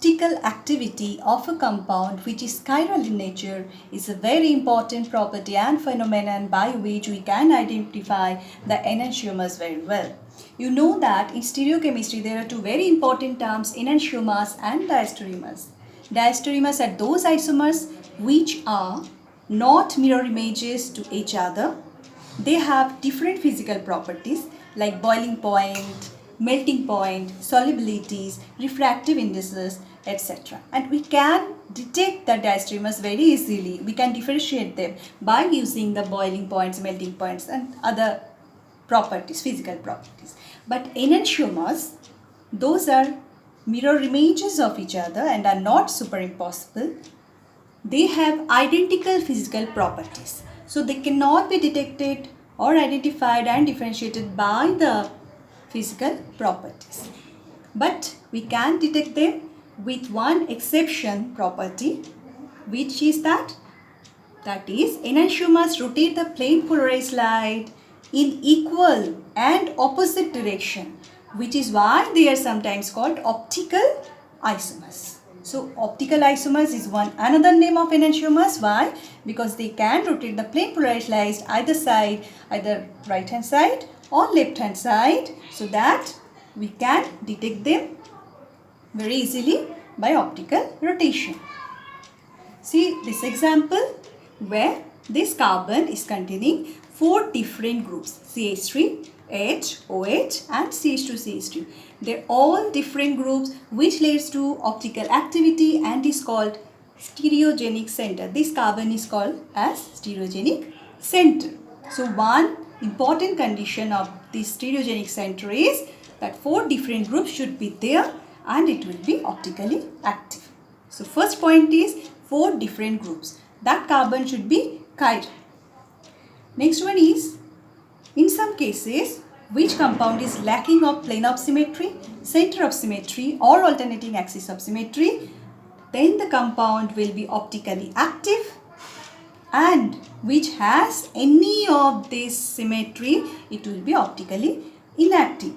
optical activity of a compound which is chiral in nature is a very important property and phenomenon by which we can identify the enantiomers very well. You know that in stereochemistry there are two very important terms, enantiomers and diastereomers. Diastereomers are those isomers which are not mirror images to each other. They have different physical properties like boiling point, melting point, solubilities, refractive indices, etc. And we can detect the diastereomers very easily. We can differentiate them by using the boiling points, melting points and other properties, physical properties. But enantiomers, those are mirror images of each other and are not superimposable. They have identical physical properties. So they cannot be detected or identified and differentiated by the physical properties. But we can detect them with one exception property, which is that is enantiomers rotate the plane polarized light in equal and opposite direction, which is why they are sometimes called optical isomers. So optical isomers is another name of enantiomers. Why? Because they can rotate the plane polarized light either side, either right hand side or left hand side, so that we can detect them very easily by optical rotation. See this example where this carbon is containing 4 different groups, CH3, H, OH and CH2CH2. They're all different groups which leads to optical activity and is called stereogenic center. This carbon is called as stereogenic center. So one important condition of this stereogenic center is that 4 different groups should be there and it will be optically active. So first point is 4 different groups. That carbon should be chiral. Next one is, in some cases, which compound is lacking of plane of symmetry, center of symmetry or alternating axis of symmetry, then the compound will be optically active, and which has any of this symmetry, it will be optically inactive.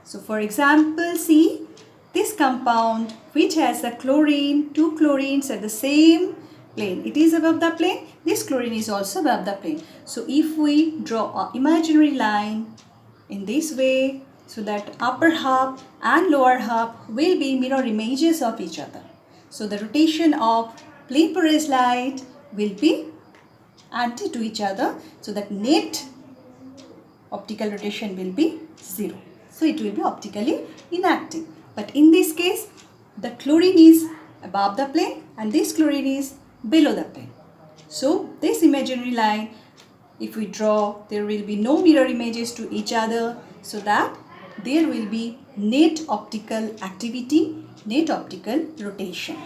So for example, see this compound which has a chlorine, 2 chlorines at the same plane. It is above the plane. This chlorine is also above the plane. So if we draw an imaginary line in this way, so that upper half and lower half will be mirror images of each other. So the rotation of plane polarized light will be anti to each other. So that net optical rotation will be 0. So it will be optically inactive. But in this case, the chlorine is above the plane and this chlorine is below the plane. So this imaginary line, if we draw, there will be no mirror images to each other, so that there will be net optical activity, net optical rotation.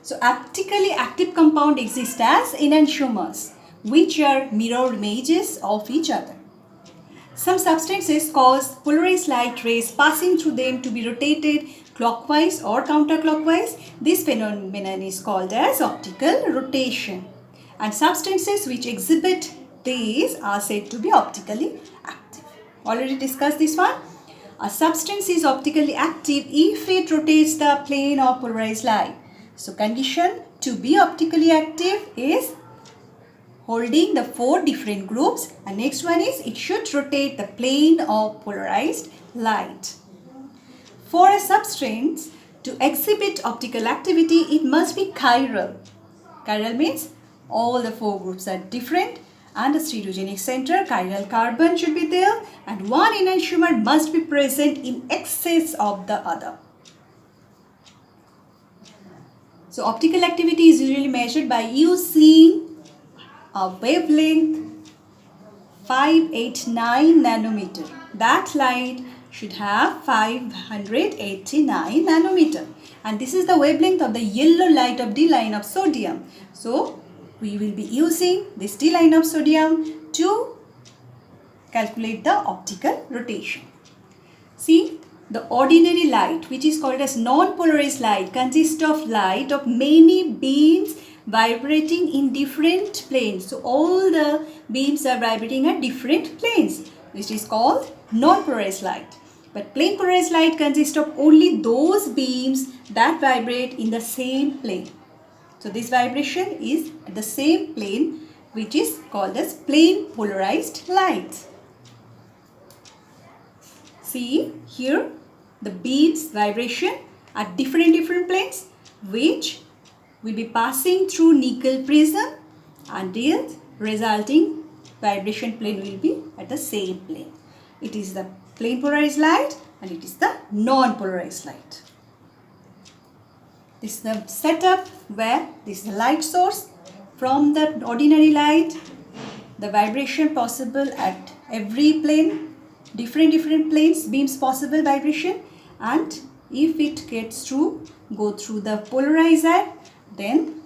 So optically active compound exist as enantiomers, which are mirror images of each other. Some substances cause polarized light rays passing through them to be rotated clockwise or counterclockwise. This phenomenon is called as optical rotation. And substances which exhibit these are said to be optically active. Already discussed this one. A substance is optically active if it rotates the plane of polarized light. So condition to be optically active is holding the 4 different groups, and next one is it should rotate the plane of polarized light. For a substance to exhibit optical activity, it must be chiral. Chiral means all the 4 groups are different and a stereogenic center, chiral carbon should be there, and one enantiomer must be present in excess of the other. So optical activity is usually measured by using a wavelength 589 nanometer. That light should have 589 nanometer. And this is the wavelength of the yellow light of D line of sodium. So we will be using this D line of sodium to calculate the optical rotation. See, the ordinary light, which is called as non-polarized light, consists of light of many beams vibrating in different planes. So all the beams are vibrating at different planes, which is called non-polarized light. But plane polarized light consists of only those beams that vibrate in the same plane. So this vibration is at the same plane, which is called as plane polarized light. See here the beams vibration at different planes, which will be passing through nickel prism, and the resulting vibration plane will be at the same plane. It is the plane polarized light and it is the non-polarized light. This is the setup where this is the light source. From the ordinary light, the vibration possible at every plane, different planes, beams possible vibration, and if it gets through, go through the polarizer, then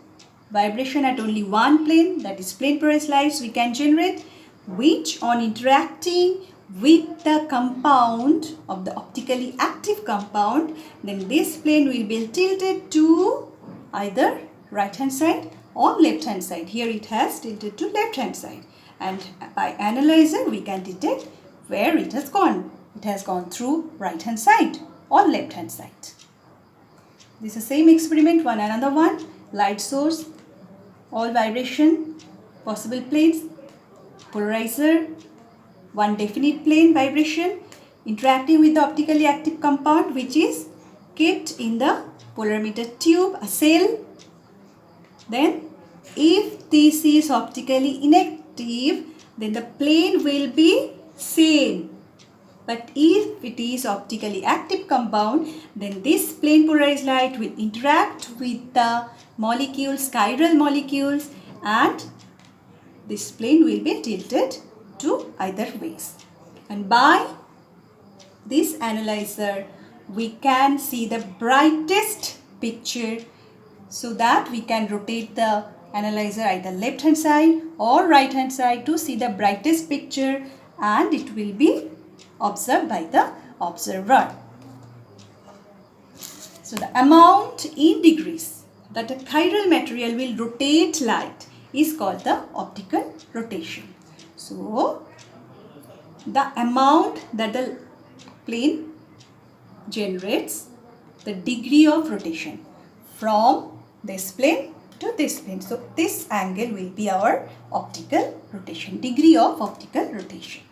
vibration at only one plane, that is plane polarized lights, we can generate, which on interacting with the compound of the optically active compound, then this plane will be tilted to either right hand side or left hand side. Here it has tilted to left hand side, and by analyzer we can detect where it has gone. It has gone through right hand side or left hand side. This is the same experiment, another one, light source, all vibration, possible planes, polarizer, one definite plane vibration interacting with the optically active compound, which is kept in the polarimeter tube, a cell. Then if this is optically inactive, then the plane will be same. But if it is optically active compound, then this plane polarized light will interact with the molecules, chiral molecules, and this plane will be tilted to either ways. And by this analyzer, we can see the brightest picture, so that we can rotate the analyzer either left hand side or right hand side to see the brightest picture, and it will be observed by the observer. So the amount in degrees that a chiral material will rotate light is called the optical rotation. So the amount that the plane generates, the degree of rotation from this plane to this plane. So this angle will be our optical rotation, degree of optical rotation.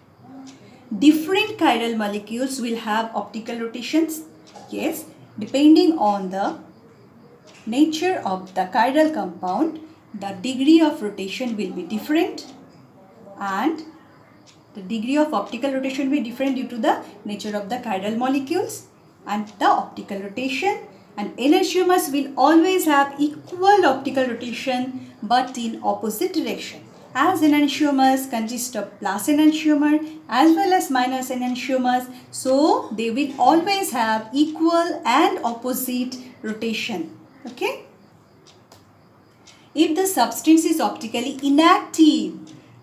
Different chiral molecules will have optical rotations. Yes, depending on the nature of the chiral compound, the degree of rotation will be different, and the degree of optical rotation will be different due to the nature of the chiral molecules and the optical rotation. And enantiomers will always have equal optical rotation but in opposite direction, as enantiomers consist of plus enantiomer as well as minus enantiomers, so they will always have equal and opposite rotation. Okay? If the substance is optically inactive,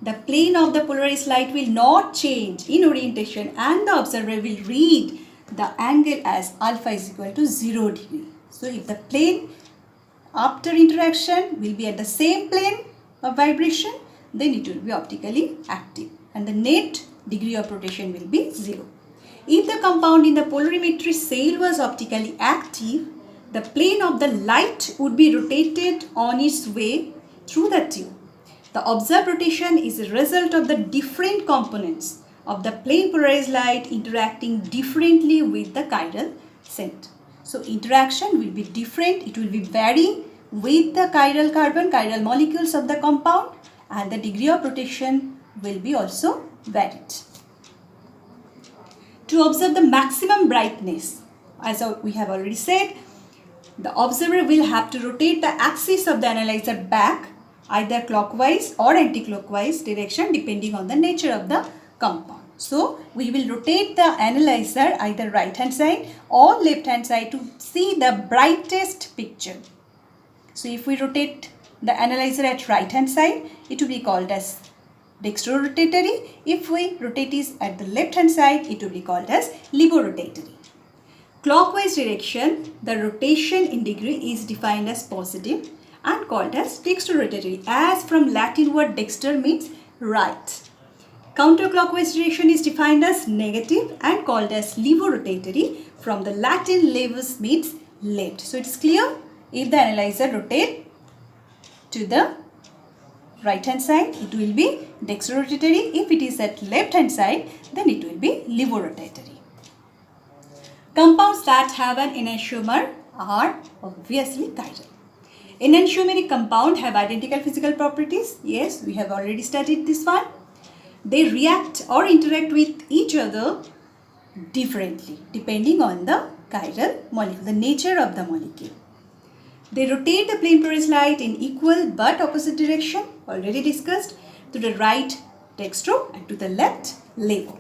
the plane of the polarized light will not change in orientation, and the observer will read the angle as alpha is equal to 0 degree. So if the plane after interaction will be at the same plane of vibration, then it will be optically active and the net degree of rotation will be 0. If the compound in the polarimetry cell was optically active, the plane of the light would be rotated on its way through the tube. The observed rotation is a result of the different components of the plane polarized light interacting differently with the chiral center. So interaction will be different, it will be varying with the chiral carbon, chiral molecules of the compound, and the degree of rotation will be also varied. To observe the maximum brightness, as we have already said, the observer will have to rotate the axis of the analyzer back either clockwise or anti-clockwise direction depending on the nature of the compound. So we will rotate the analyzer either right hand side or left hand side to see the brightest picture. So if we rotate the analyzer at right hand side, it will be called as dextrorotatory. If we rotate it at the left hand side, it will be called as levorotatory. Clockwise direction, the rotation in degree is defined as positive and called as dextrorotatory, as from Latin word dexter means right. Counterclockwise direction is defined as negative and called as levorotatory, from the Latin levus means left. So it's clear, if the analyzer rotates to the right hand side, it will be dextrorotatory. If it is at left hand side, then it will be levorotatory. Compounds that have an enantiomer are obviously chiral. Enantiomeric compounds have identical physical properties. Yes, we have already studied this one. They react or interact with each other differently depending on the chiral molecule, the nature of the molecule. They rotate the plane polarized light in equal but opposite direction, already discussed, to the right dextro and to the left levo.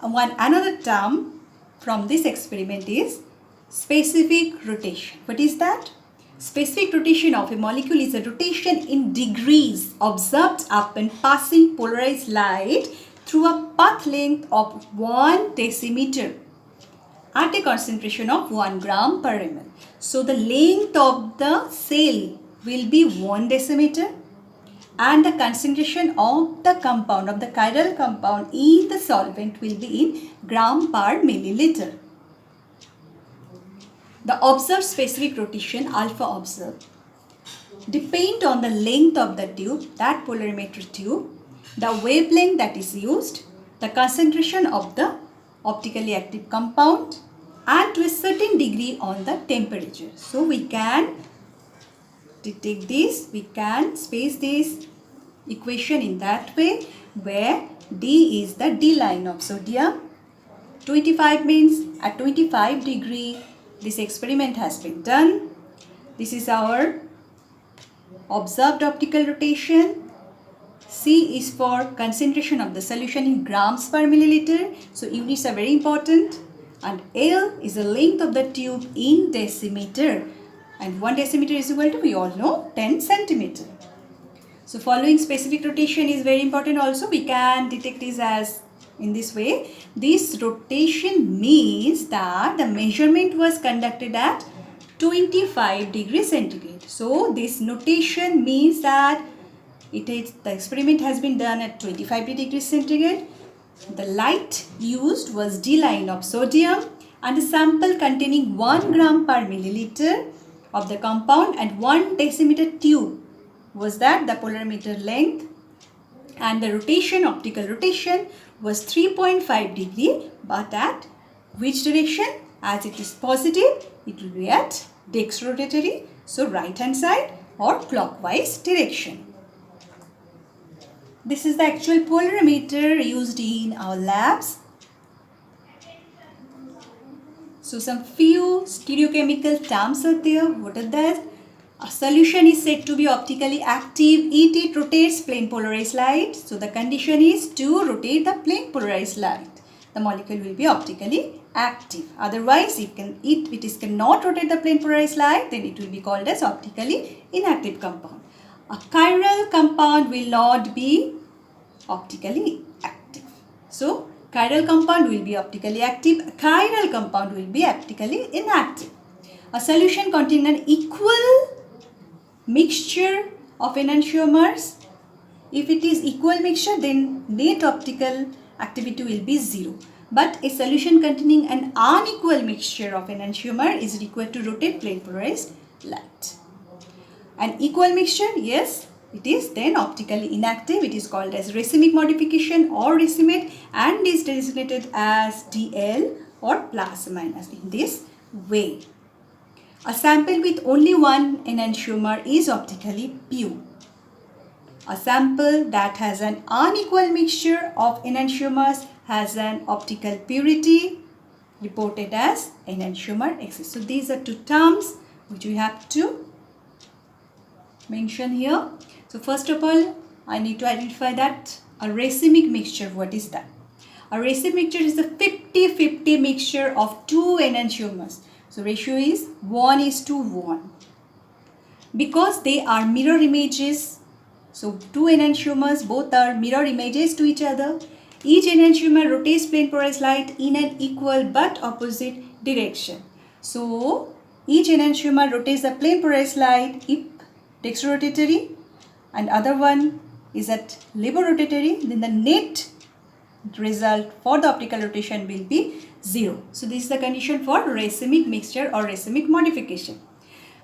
Another term from this experiment is specific rotation. What is that? Specific rotation of a molecule is a rotation in degrees observed upon passing polarized light through a path length of 1 decimeter at a concentration of 1 gram per ml. So the length of the cell will be 1 decimeter and the concentration of the compound, of the chiral compound in the solvent will be in gram per milliliter. The observed specific rotation, alpha observed, depend on the length of the tube, that polarimeter tube, the wavelength that is used, the concentration of the optically active compound, and to a certain degree on the temperature. So we can detect this, we can space this equation in that way, where D is the D line of sodium. 25 means at 25 degree this experiment has been done. This is our observed optical rotation. C is for concentration of the solution in grams per milliliter. So units are very important. And L is the length of the tube in decimeter. And 1 decimeter is equal to, we all know, 10 centimeter. So following specific rotation is very important also. We can detect this as in this way. This rotation means that the measurement was conducted at 25 degrees centigrade. So this notation means that the experiment has been done at 25 degrees centigrade. The light used was D line of sodium and a sample containing 1 gram per milliliter of the compound and 1 decimeter tube was that the polarimeter length, and the rotation, optical rotation, was 3.5 degree, but at which direction? As it is positive, it will be at dextrorotatory, so right hand side or clockwise direction. This is the actual polarimeter used in our labs. So some few stereochemical terms are there. What are that? A solution is said to be optically active if it rotates plane polarized light. So the condition is to rotate the plane polarized light. The molecule will be optically active. Otherwise, if it cannot rotate the plane polarized light, then it will be called as optically inactive compound. A chiral compound will not be optically active. So chiral compound will be optically active. A chiral compound will be optically inactive. A solution containing an equal mixture of enantiomers. If it is equal mixture, then net optical activity will be 0. But a solution containing an unequal mixture of enantiomer is required to rotate plane polarized light. An equal mixture, yes, it is then optically inactive. It is called as racemic modification or racemate and is designated as DL or plus minus in this way. A sample with only one enantiomer is optically pure. A sample that has an unequal mixture of enantiomers has an optical purity reported as enantiomer excess. So these are two terms which we have to mention here. So first of all, I need to identify that a racemic mixture. What is that? A racemic mixture is a 50-50 mixture of two enantiomers. So ratio is 1:1. Because they are mirror images, so two enantiomers both are mirror images to each other. Each enantiomer rotates plane polarized light in an equal but opposite direction. So each enantiomer rotates the plane polarized light if dextrorotatory and other one is at laboratory, then the net result for the optical rotation will be 0. So this is the condition for racemic mixture or racemic modification.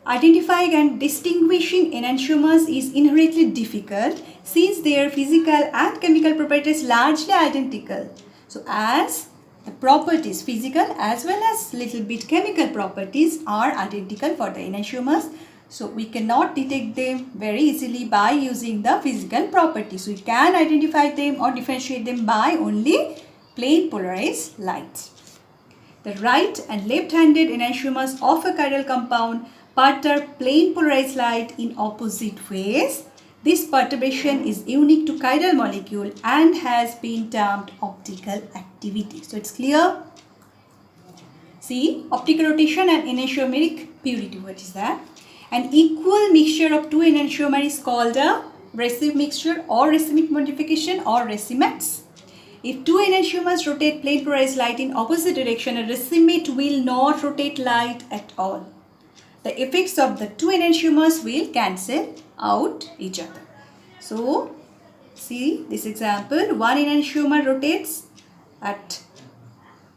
Identifying and distinguishing enantiomers is inherently difficult since their physical and chemical properties largely identical. So as the properties, physical as well as little bit chemical properties are identical for the enantiomers, so we cannot detect them very easily by using the physical properties. We can identify them or differentiate them by only plain polarized light. The right and left-handed enantiomers of a chiral compound perturb plain polarized light in opposite ways. This perturbation is unique to chiral molecule and has been termed optical activity. So it's clear? See, optical rotation and enantiomeric purity. What is that? An equal mixture of two enantiomers is called a racemic mixture or racemic modification or racemax. If two enantiomers rotate plain polarized light in opposite direction, a racemate will not rotate light at all. The effects of the two enantiomers will cancel out each other. So, see this example, one enantiomer rotates at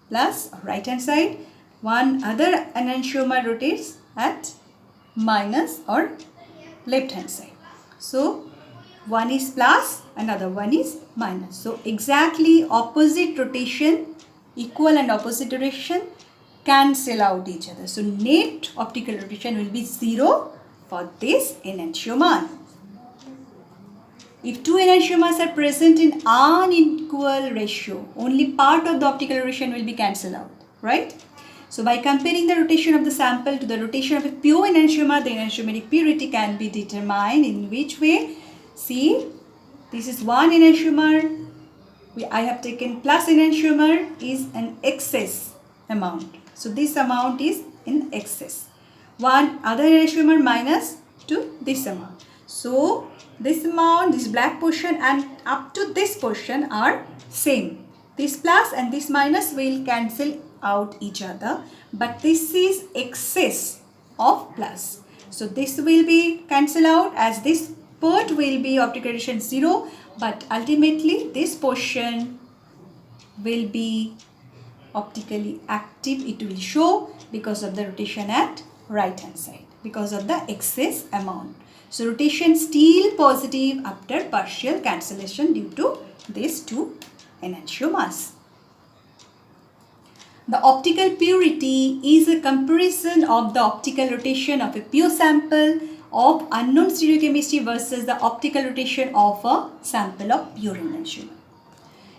plus right hand side, one other enantiomer rotates at minus or left hand side. So, one is plus, another one is minus. So, exactly opposite rotation, equal and opposite direction cancel out each other. So, net optical rotation will be 0 for this enantiomer. If two enantiomers are present in unequal ratio, only part of the optical rotation will be cancelled out, right? So, by comparing the rotation of the sample to the rotation of a pure enantiomer, the enantiomeric purity can be determined in which way? See, this is one enantiomer. I have taken plus enantiomer is an excess amount. So, this amount is in excess. One other enantiomer minus to this amount. So, this amount, this black portion and up to this portion are same. This plus and this minus will cancel out each other. But this is excess of plus. So, this will be cancelled out as this part will be optical rotation 0. But ultimately this portion will be optically active, it will show because of the rotation at right hand side, because of the excess amount. So, rotation still positive after partial cancellation due to these two enantiomers. The optical purity is a comparison of the optical rotation of a pure sample of unknown stereochemistry versus the optical rotation of a sample of pure enantiomer.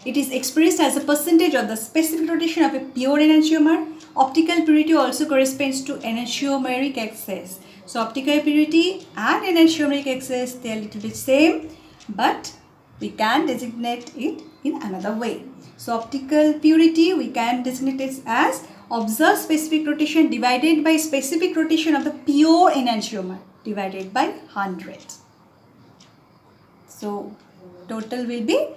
It is expressed as a percentage of the specific rotation of a pure enantiomer. Optical purity also corresponds to enantiomeric excess. So, optical purity and enantiomeric excess, they are a little bit same, but we can designate it in another way. So, optical purity we can designate it as observed specific rotation divided by specific rotation of the pure enantiomer divided by 100. So, total will be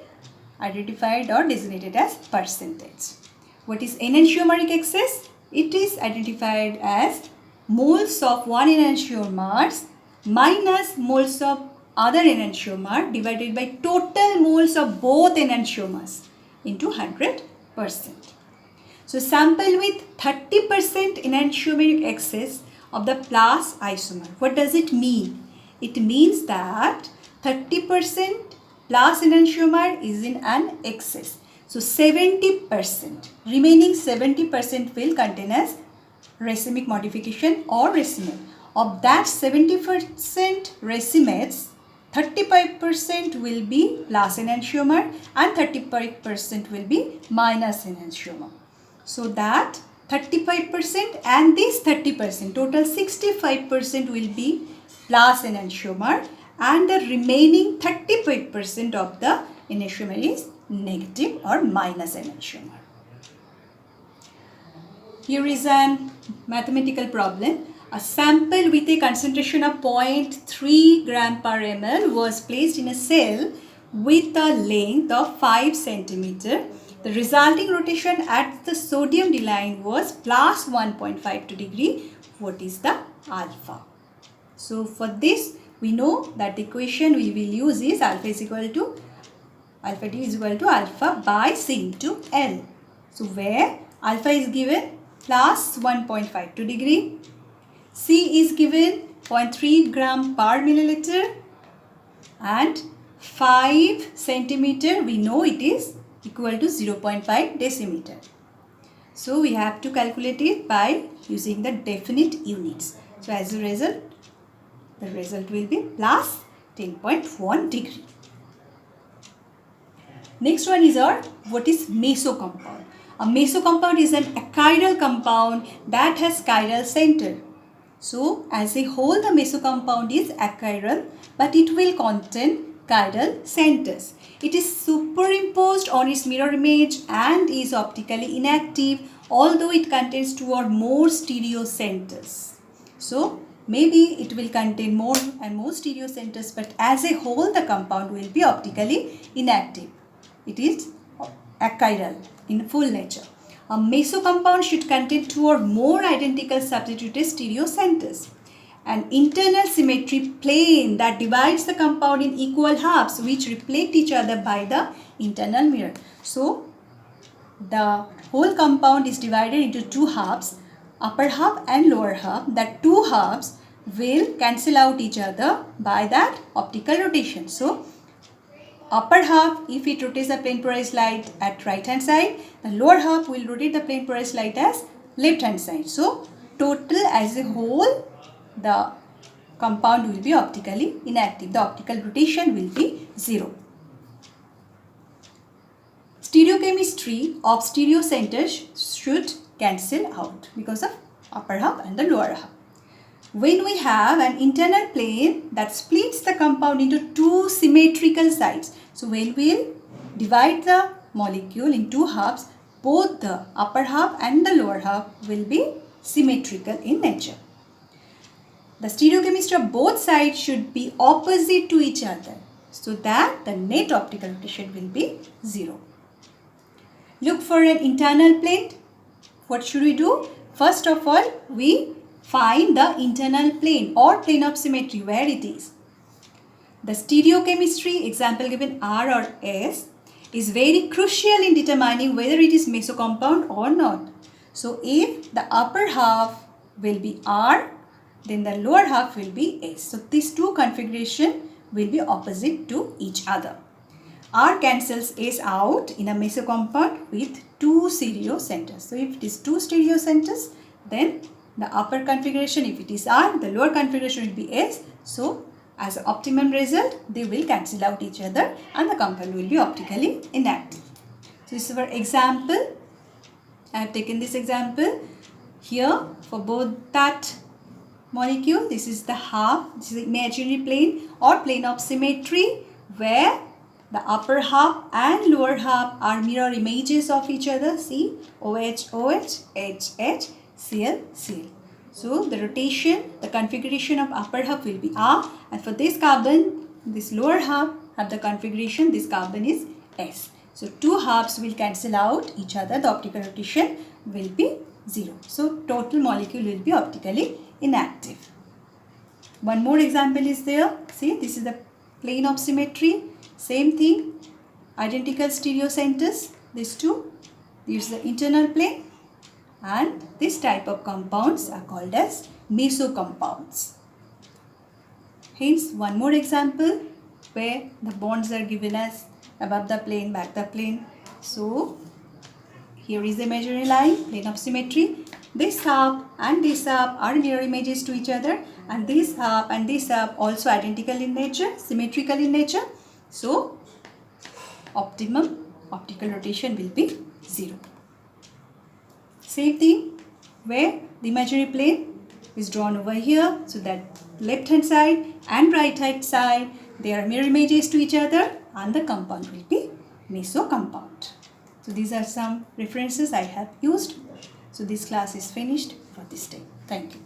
identified or designated as percentage. What is enantiomeric excess? It is identified as moles of one enantiomer minus moles of other enantiomer divided by total moles of both enantiomers into 100%. So, sample with 30% enantiomeric excess of the plus isomer. What does it mean? It means that 30% plus enantiomer is in an excess. So, 70%, remaining 70% will contain as racemic modification or racemate. Of that 70% racemates, 35% will be plus enantiomer and 35% will be minus enantiomer. So, that 35% and this 30%, total 65% will be plus enantiomer and the remaining 35% of the enantiomer is negative or minus enantiomer. Here is an mathematical problem. A sample with a concentration of 0.3 gram per ml was placed in a cell with a length of 5 centimeter. The resulting rotation at the sodium D line was plus 1.52 degree. What is the alpha? So, for this We know that the equation we will use is alpha is equal to alpha d is equal to alpha by C into L. So where alpha is given plus 1.52 degree, C is given 0.3 gram per milliliter, and 5 centimeter we know it is equal to 0.5 decimeter. So we have to calculate it by using the definite units. So as a result, the result will be plus 10.1 degree. Next one is what is meso compound. A meso compound is an achiral compound that has chiral center. So as a whole the meso compound is achiral, but it will contain chiral centers. It is superimposed on its mirror image and is optically inactive, although it contains 2 or more stereo centers. So maybe it will contain more and more stereo centers, but as a whole the compound will be optically inactive. It is achiral in full nature. A meso compound should contain 2 or more identical substituted stereo centers. An internal symmetry plane that divides the compound in equal halves which reflect each other by the internal mirror. So the whole compound is divided into 2 halves, upper half and lower half. That 2 halves will cancel out each other by that optical rotation. So upper half, if it rotates the plane polarized light at right hand side, the lower half will rotate the plane polarized light as left hand side. So total as a whole the compound will be optically inactive. The optical rotation will be 0. Stereochemistry of stereo centers should cancel out because of upper half and the lower half. When we have an internal plane that splits the compound into 2 symmetrical sides, so when we will divide the molecule in 2 halves, both the upper half and the lower half will be symmetrical in nature. The stereochemistry of both sides should be opposite to each other so that the net optical rotation will be 0. Look for an internal plane. What should we do? First of all, we find the internal plane or plane of symmetry where it is. The stereochemistry, example given R or S, is very crucial in determining whether it is meso compound or not. So if the upper half will be R, then the lower half will be S. So these two configuration will be opposite to each other. R cancels S out in a meso compound with 2 stereo centers. So if it is 2 stereo centers, then the upper configuration, if it is R, the lower configuration will be S. So as an optimum result, they will cancel out each other and the compound will be optically inactive. So this is our example. I have taken this example here for both that molecule. This is the half, this is the imaginary plane or plane of symmetry where the upper half and lower half are mirror images of each other. See, OH, OH, H, H, Cl, Cl. So the rotation, the configuration of upper half will be R, and for this carbon, this lower half have the configuration, this carbon is S. So 2 halves will cancel out each other, the optical rotation will be 0. So total molecule will be optically inactive. One more example is there. See, this is the plane of symmetry. Same thing, identical stereo centers, these two. This is the internal plane. And this type of compounds are called as meso compounds. Hence, one more example where the bonds are given as above the plane, back the plane. So, here is the imaginary line, plane of symmetry. This half and this half are mirror images to each other, and this half and this half also identical in nature, symmetrical in nature. So, optimum optical rotation will be 0. Same thing where the imaginary plane is drawn over here, so that left hand side and right hand side they are mirror images to each other and the compound will be meso compound. So these are some references I have used. So this class is finished for this day. Thank you.